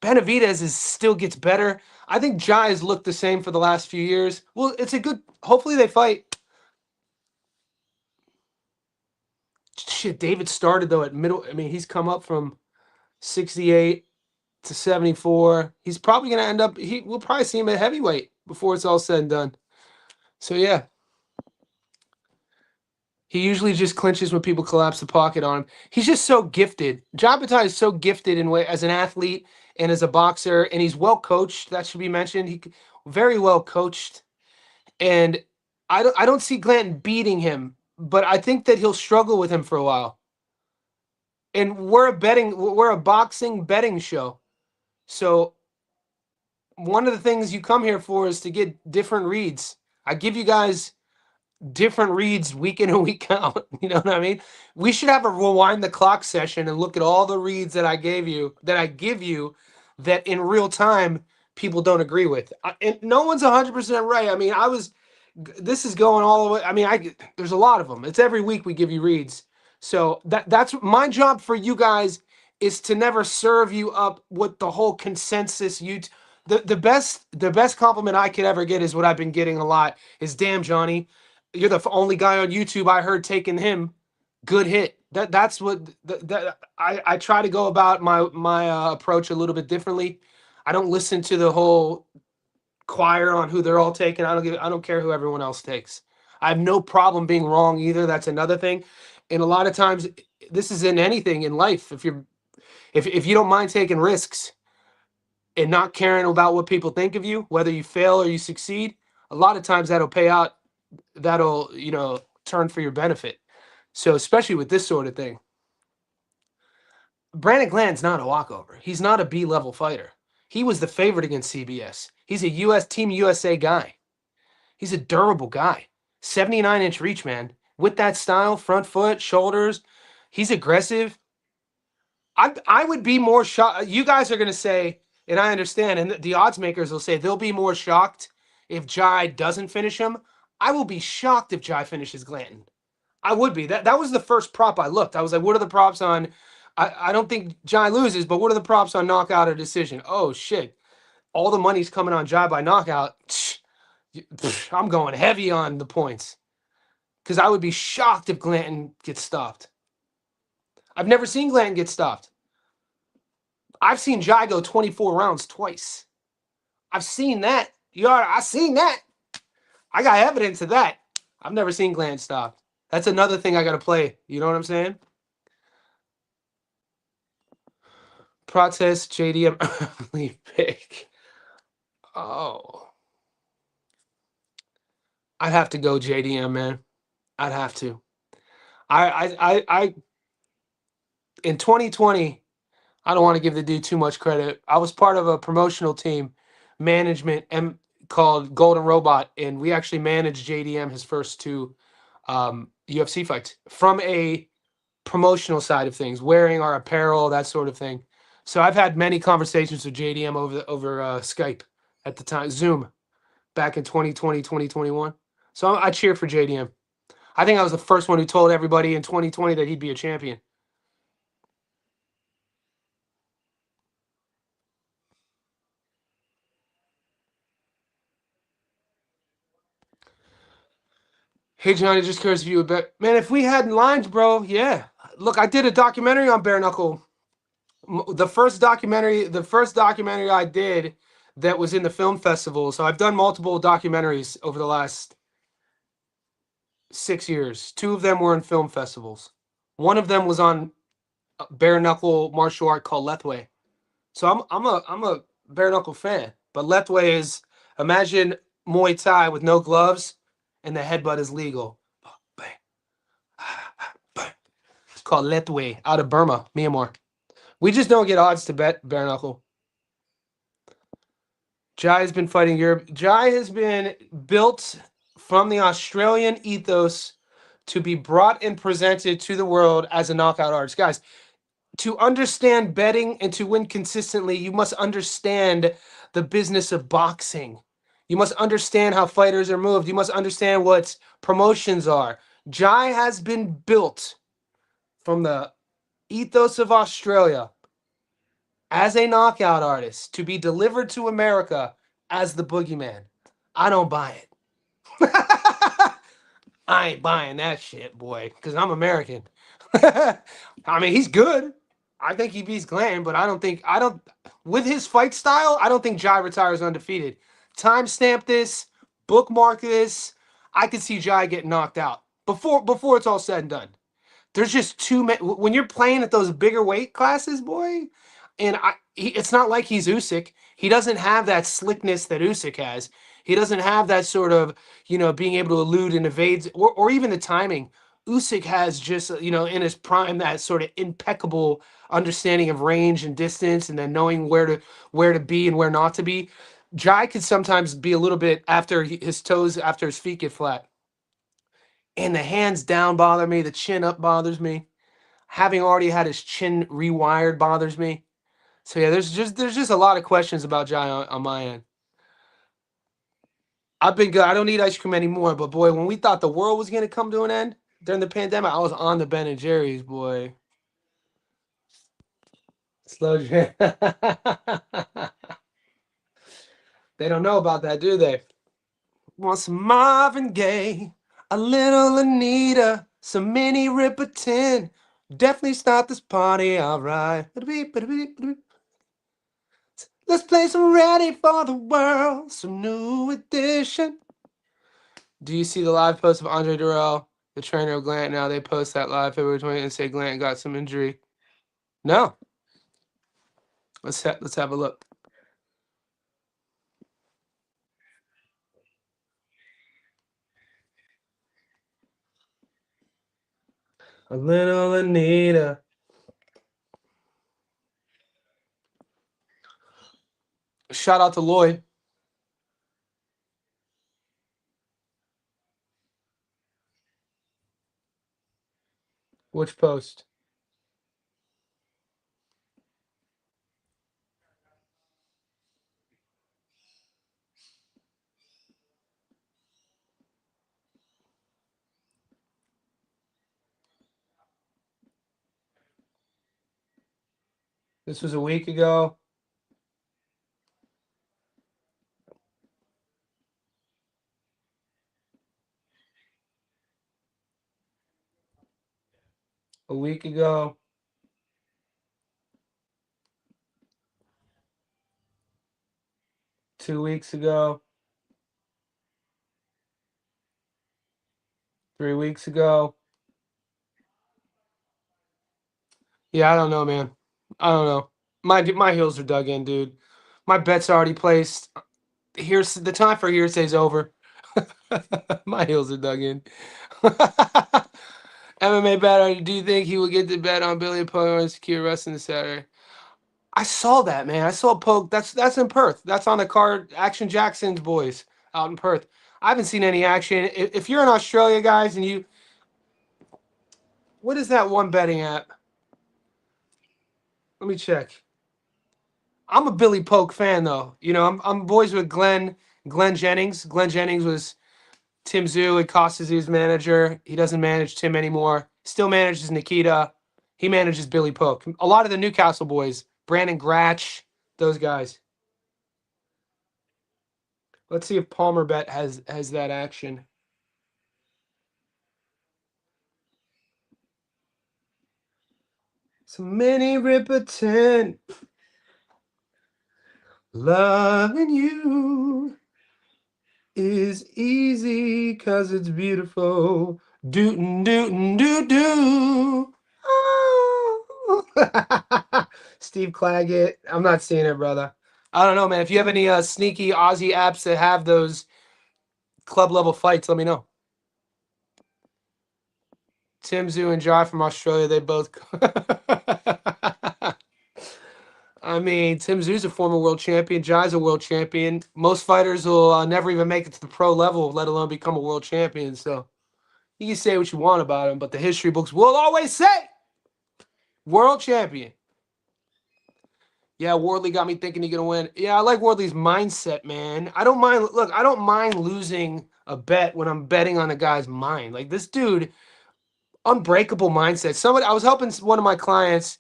Benavidez still gets better. I think Jai has looked the same for the last few years. Well, it's a good. Hopefully they fight. Shit, David started though at middle. I mean, he's come up from 68 to 74. He's probably going to end up. We'll probably see him at heavyweight before it's all said and done. So yeah. He usually just clinches when people collapse the pocket on him. He's just so gifted. John Opetaia is so gifted as an athlete and as a boxer, and he's well coached. That should be mentioned. He very well coached, and I don't see Glanton beating him, but I think that he'll struggle with him for a while. And we're a boxing betting show, so one of the things you come here for is to get different reads. I give you guys different reads week in and week out. You know what I mean? We should have a rewind the clock session and look at all the reads that I give you that in real time people don't agree with. And no one's 100% right. I mean, this is going all the way. I mean, there's a lot of them. It's every week we give you reads. So that's my job for you guys is to never serve you up with the whole consensus. The best compliment I could ever get is what I've been getting a lot is, damn, Johnny, you're the only guy on YouTube I heard taking him. Good hit. That's what I try to go about my approach a little bit differently. I don't listen to the whole choir on who they're all taking. I don't care who everyone else takes. I have no problem being wrong either. That's another thing. And a lot of times this is in anything in life. If you don't mind taking risks and not caring about what people think of you, whether you fail or you succeed, a lot of times that'll pay out. That'll, turn for your benefit. So especially with this sort of thing. Brandon Glanton's not a walkover. He's not a B-level fighter. He was the favorite against CBS. He's a Team USA guy. He's a durable guy. 79-inch reach, man. With that style, front foot, shoulders, he's aggressive. I would be more shocked. You guys are going to say, and I understand, and the odds makers will say they'll be more shocked if Jai doesn't finish him. I will be shocked if Jai finishes Glanton. I would be. That was the first prop I looked. I was like, what are the props on? I don't think Jai loses, but what are the props on knockout or decision? Oh, shit. All the money's coming on Jai by knockout. I'm going heavy on the points. Because I would be shocked if Glanton gets stopped. I've never seen Glanton get stopped. I've seen Jai go 24 rounds twice. I've seen that. I've seen that. I got evidence of that. I've never seen Glanton stopped. That's another thing I got to play. You know what I'm saying? Protest JDM early pick. Oh. I'd have to go JDM, man. I'd have to. I in 2020, I don't want to give the dude too much credit. I was part of a promotional team, management, called Golden Robot, and we actually managed JDM his first two UFC fights from a promotional side of things, wearing our apparel, that sort of thing. So I've had many conversations with JDM over Skype at the time, Zoom, back in 2020, 2021. So I cheer for JDM. I think I was the first one who told everybody in 2020 that he'd be a champion. Hey, Johnny, just curious if you would bet. Man, if we had lines, bro, yeah. Look, I did a documentary on bare knuckle. The first documentary I did that was in the film festival. So I've done multiple documentaries over the last 6 years. 2 of them were in film festivals. One of them was on bare knuckle martial art called Lethwei. So I'm a bare knuckle fan. But Lethwei is, imagine Muay Thai with no gloves and the headbutt is legal. It's called Lethwei out of Burma, Myanmar. We just don't get odds to bet bare knuckle. Jai has been fighting Europe. Jai has been built from the Australian ethos to be brought and presented to the world as a knockout artist. Guys, to understand betting and to win consistently, you must understand the business of boxing. You must understand how fighters are moved. You must understand what promotions are. Jai has been built from the ethos of Australia as a knockout artist to be delivered to America as the boogeyman. I don't buy it. I ain't buying that shit, boy, because I'm American. I mean, he's good. I think he beats Glanton, but with his fight style, I don't think Jai retires undefeated. Timestamp this, bookmark this. I could see Jai get knocked out before it's all said and done. There's just too many. When you're playing at those bigger weight classes, boy, and it's not like he's Usyk. He doesn't have that slickness that Usyk has. He doesn't have that sort of, being able to elude and evade, or even the timing. Usyk has just, in his prime, that sort of impeccable understanding of range and distance, and then knowing where to be and where not to be. Jai could sometimes be a little bit after his feet get flat. And the hands down bother me. The chin up bothers me. Having already had his chin rewired bothers me. So yeah, there's just a lot of questions about Jai on my end. I've been good. I don't need ice cream anymore. But boy, when we thought the world was gonna come to an end during the pandemic, I was on the Ben and Jerry's. Boy, slow jam. They don't know about that, do they? Want some Marvin Gaye, a little Anita, some Minnie Riperton. Definitely start this party, alright. Let's play some Ready for the World, some new edition. Do you see the live post of Andre Durrell, the trainer of Glanton? Now they post that live February 20th and say Glanton got some injury. No. Let's have a look. A little Anita. Shout out to Lloyd. Which post? This was a week ago. A week ago. Two weeks ago. 3 weeks ago. Yeah, I don't know, man. I don't know. My heels are dug in, dude. My bet's already placed. Here's the time for hearsay's over. My heels are dug in. MMA bet. Do you think he will get the bet on Billy Poe and secure wrestling this Saturday? I saw that, man. I saw Poke. That's in Perth. That's on the card. Action Jackson's boys out in Perth. I haven't seen any action. If you're in Australia, guys, and you, what is that one betting app? Let me check. I'm a Billy Poke fan, though. You know, I'm boys with Glenn Jennings. Glenn Jennings was Tim Zoo and Costas' manager. He doesn't manage Tim anymore. Still manages Nikita. He manages Billy Poke. A lot of the Newcastle boys, Brandon Gratch, those guys. Let's see if Palmer Bet has that action. So many Riperton, loving you is easy cause it's beautiful. Dootin' dootin' doo doo. Oh. Steve Claggett. I'm not seeing it, brother. I don't know, man. If you have any sneaky Aussie apps that have those club level fights, let me know. Tim Zoo and Jai from Australia, they both. I mean, Tim Zoo's a former world champion. Jai's a world champion. Most fighters will never even make it to the pro level, let alone become a world champion. So you can say what you want about him, but the history books will always say world champion. Yeah, Wardley got me thinking he's gonna win. Yeah, I like Wardley's mindset, man. I don't mind. Look, I don't mind losing a bet when I'm betting on a guy's mind. Like this dude, unbreakable mindset. Somebody, I was helping one of my clients.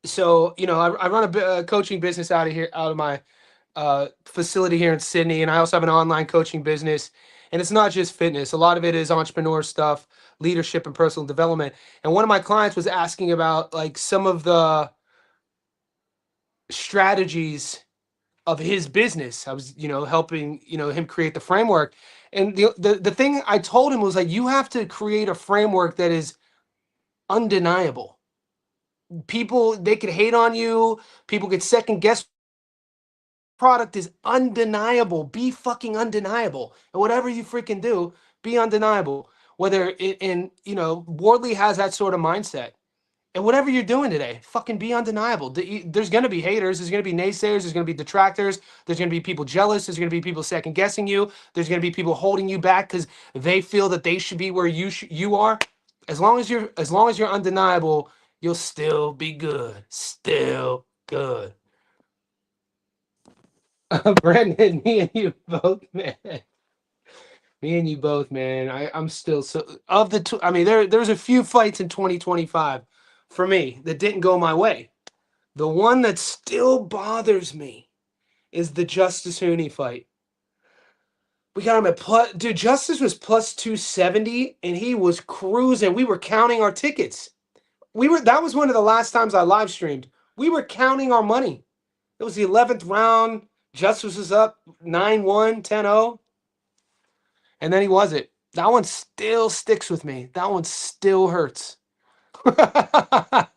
So you know, I run a coaching business out of here, out of my facility here in Sydney, and I also have an online coaching business. And it's not just fitness; a lot of it is entrepreneur stuff, leadership, and personal development. And one of my clients was asking about like some of the strategies of his business. I was, helping, him create the framework. And the thing I told him was like, you have to create a framework that is undeniable. People, they could hate on you. People could second guess. Product is undeniable. Be fucking undeniable. And whatever you freaking do, be undeniable. Whether it in, Wardley has that sort of mindset. And whatever you're doing today, fucking be undeniable. There's going to be haters. There's going to be naysayers. There's going to be detractors. There's going to be people jealous. There's going to be people second guessing you. There's going to be people holding you back because they feel that they should be where you are. As long as you're undeniable, you'll still be good. Still good. Brandon, me and you both, man. Me and you both, man. I'm still so of the two. I mean, there's a few fights in 2025 for me that didn't go my way. The one that still bothers me is the Justice Hooney fight. We got him at plus. Dude, Justice was plus 270, and he was cruising. We were counting our tickets. That was one of the last times I live streamed. We were counting our money. It was the 11th round. Justice was up 9-1, 10-0. And then he wasn't. That one still sticks with me. That one still hurts. That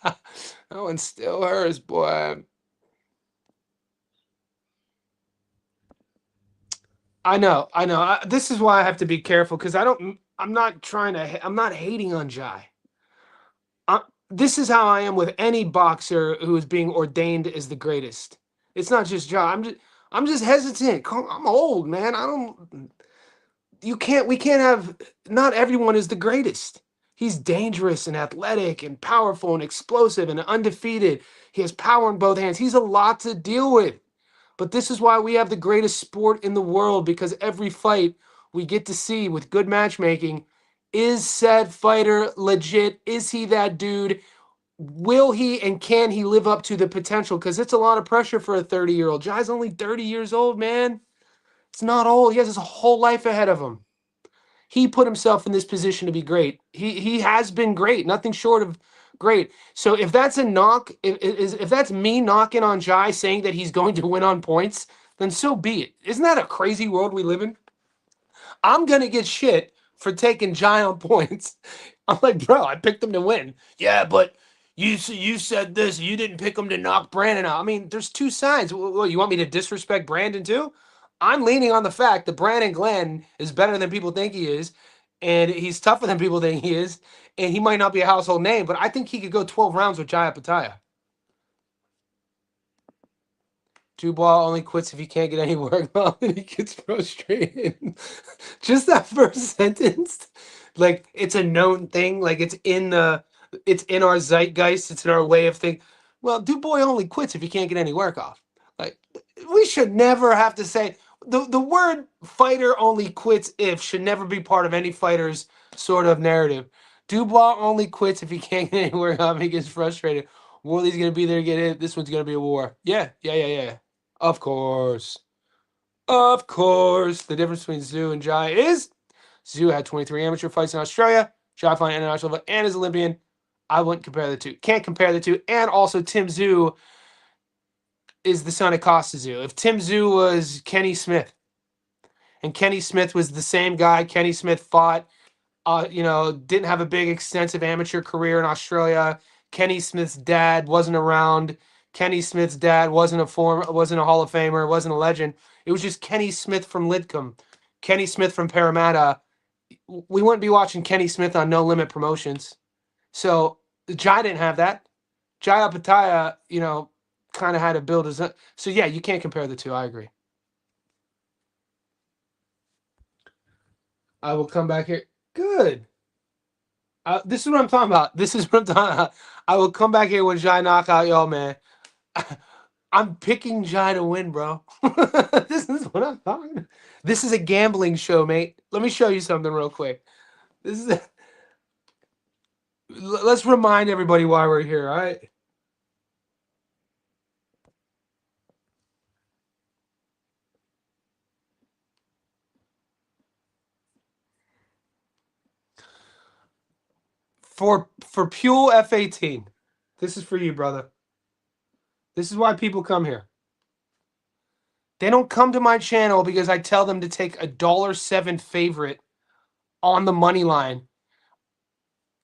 one still hurts, boy. I know. This is why I have to be careful because I'm not hating on Jai. This is how I am with any boxer who is being ordained as the greatest. It's not just Jai. I'm just hesitant. I'm old, man. We can't have, not everyone is the greatest. He's dangerous and athletic and powerful and explosive and undefeated. He has power in both hands. He's a lot to deal with. But this is why we have the greatest sport in the world, because every fight we get to see with good matchmaking, is said fighter legit? Is he that dude? Will he and can he live up to the potential? Because it's a lot of pressure for a 30-year-old. Jai's only 30 years old, man. It's not old. He has his whole life ahead of him. He put himself in this position to be great. He has been great, nothing short of great. So if that's a knock, if that's me knocking on Jai saying that he's going to win on points, then so be it. Isn't that a crazy world we live in? I'm gonna get shit for taking Jai on points. I'm like, bro, I picked him to win. Yeah, but you said this. You didn't pick him to knock Brandon out. I mean, there's two sides. What, you want me to disrespect Brandon too? I'm leaning on the fact that Brandon Glenn is better than people think he is, and he's tougher than people think he is, and he might not be a household name, but I think he could go 12 rounds with Jai Opetaia. Dubois only quits if he can't get any work done and he gets frustrated. Just that first sentence, like it's a known thing, like it's in our zeitgeist, it's in our way of thinking. Well, Dubois only quits if he can't get any work off. Like we should never have to say the word fighter only quits if should never be part of any fighter's sort of narrative. Dubois only quits if he can't get any work off. He gets frustrated. Worley's gonna be there to get hit. This one's gonna be a war. Yeah. Of course. Of course. The difference between Zoo and Jai is Zoo had 23 amateur fights in Australia. Jai fought international level and is Olympian. I wouldn't compare the two. Can't compare the two. And also, Tim Zoo is the son of Costa Zoo. If Tim Zoo was Kenny Smith, and Kenny Smith was the same guy, Kenny Smith fought, didn't have a big, extensive amateur career in Australia. Kenny Smith's dad wasn't around. Kenny Smith's dad wasn't a Hall of Famer, wasn't a legend. It was just Kenny Smith from Lidcombe, Kenny Smith from Parramatta. We wouldn't be watching Kenny Smith on No Limit Promotions. So Jai didn't have that. Jai Opetaia, kind of had to build his. So yeah, you can't compare the two. I agree. I will come back here. Good. This is what I'm talking about. I will come back here when Jai knock out y'all, man. I'm picking Jai to win, bro. This is what I'm talking about. This is a gambling show, mate. Let me show you something real quick. Let's remind everybody why we're here, all right? For Pule F18, this is for you, brother. This is why people come here. They don't come to my channel because I tell them to take a $1.07 favorite on the money line.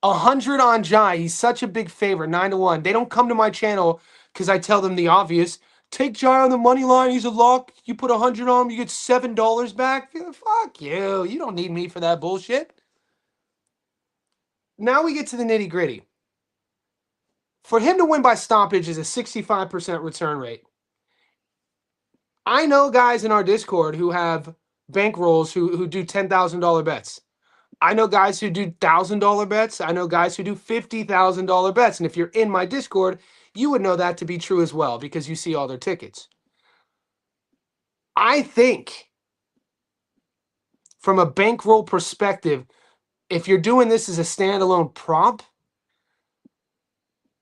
100 on Jai. He's such a big favorite, 9-1. They don't come to my channel because I tell them the obvious. Take Jai on the money line. He's a lock. You put 100 on him, you get $7 back. Fuck you. You don't need me for that bullshit. Now we get to the nitty gritty. For him to win by stoppage is a 65% return rate. I know guys in our Discord who have bankrolls who do $10,000 bets. I know guys who do $1,000 bets. I know guys who do $50,000 bets. And if you're in my Discord, You would know that to be true as well because you see all their tickets. I think from a bankroll perspective, if you're doing this as a standalone prop,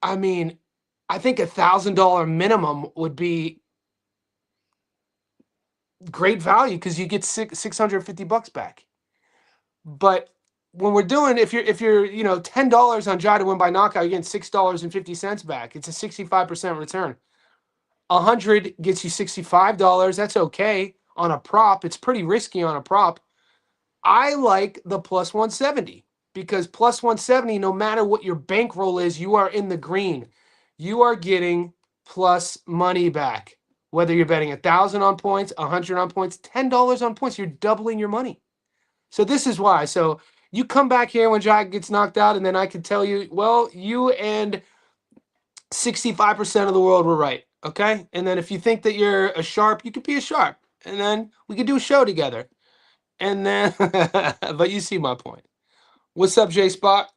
I mean, I think $1,000 minimum would be great value because you get $650 back. But when we're doing, if you're $10 on Jai to win by knockout, you're getting $6.50 back. It's a 65% return. 100 gets you $65. That's okay on a prop. It's pretty risky on a prop. I like the plus 170 because plus 170, no matter what your bankroll is, you are in the green. You are getting plus money back. Whether you're betting 1,000 on points, 100 on points, $10 on points, you're doubling your money. So this is why. So you come back here when Jack gets knocked out, and then I can tell you, well, you and 65% of the world were right. Okay. And then if you think that you're a sharp, you could be a sharp. And then we could do a show together. And then, but you see my point. What's up, J Spot?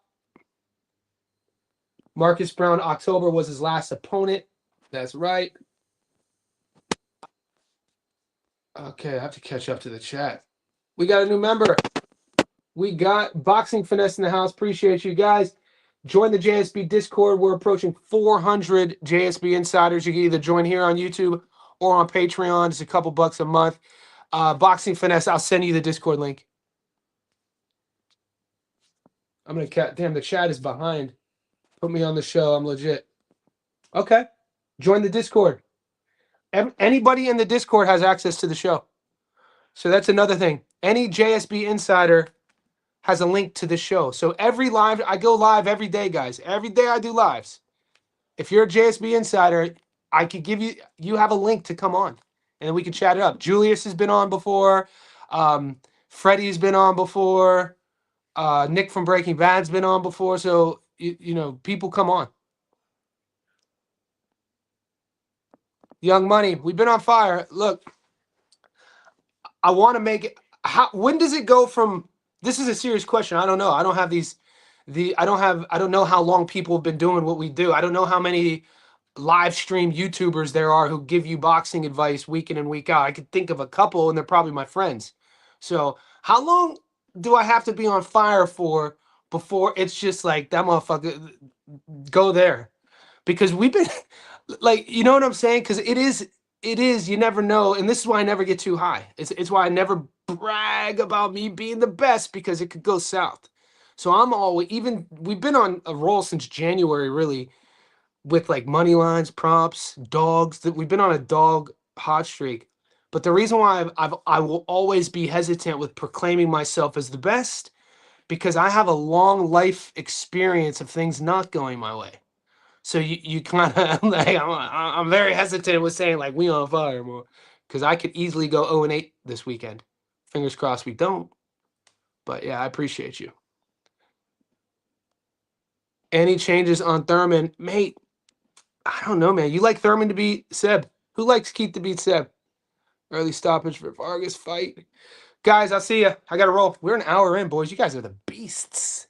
Marcus Brown, October was his last opponent. That's right. Okay, I have to catch up to the chat. We got a new member. We got Boxing Finesse in the house. Appreciate you guys. Join the JSB Discord. We're approaching 400 JSB insiders. You can either join here on YouTube or on Patreon. It's a couple bucks a month. Boxing Finesse, I'll send you the Discord link. I'm going to damn, the chat is behind. Put me on the show. I'm legit. Okay. Join the Discord. Anybody in the Discord has access to the show. So that's another thing. Any JSB insider has a link to the show. So every live, I go live every day, guys. Every day I do lives. If you're a JSB insider, I could give you have a link to come on, and then we can chat it up. Julius has been on before. Freddie's been on before. Nick from Breaking Bad's been on before. So, people come on. Young Money, we've been on fire. Look, I want to make it. When does it go from? This is a serious question. I don't know. I don't have these. I don't know how long people have been doing what we do. I don't know how many live stream YouTubers there are who give you boxing advice week in and week out. I could think of a couple, and they're probably my friends. So how long do I have to be on fire for before it's just like that motherfucker go there? Because we've been like, you know what I'm saying? Because it is, you never know. And this is why I never get too high. It's why I never brag about me being the best, because it could go south. So I'm always, we've been on a roll since January, really, with like money lines, props, dogs. That we've been on a dog hot streak. But the reason why I will always be hesitant with proclaiming myself as the best, because I have a long life experience of things not going my way. So you kind of like, I'm very hesitant with saying like we on fire more, because I could easily go 0-8 this weekend. Fingers crossed we don't. But yeah, I appreciate you. Any changes on Thurman, mate? I don't know, man. You like Thurman to beat Seb? Who likes Keith to beat Seb? Early stoppage for Vargas fight. Guys, I'll see ya. I gotta roll. We're an hour in, boys. You guys are the beasts.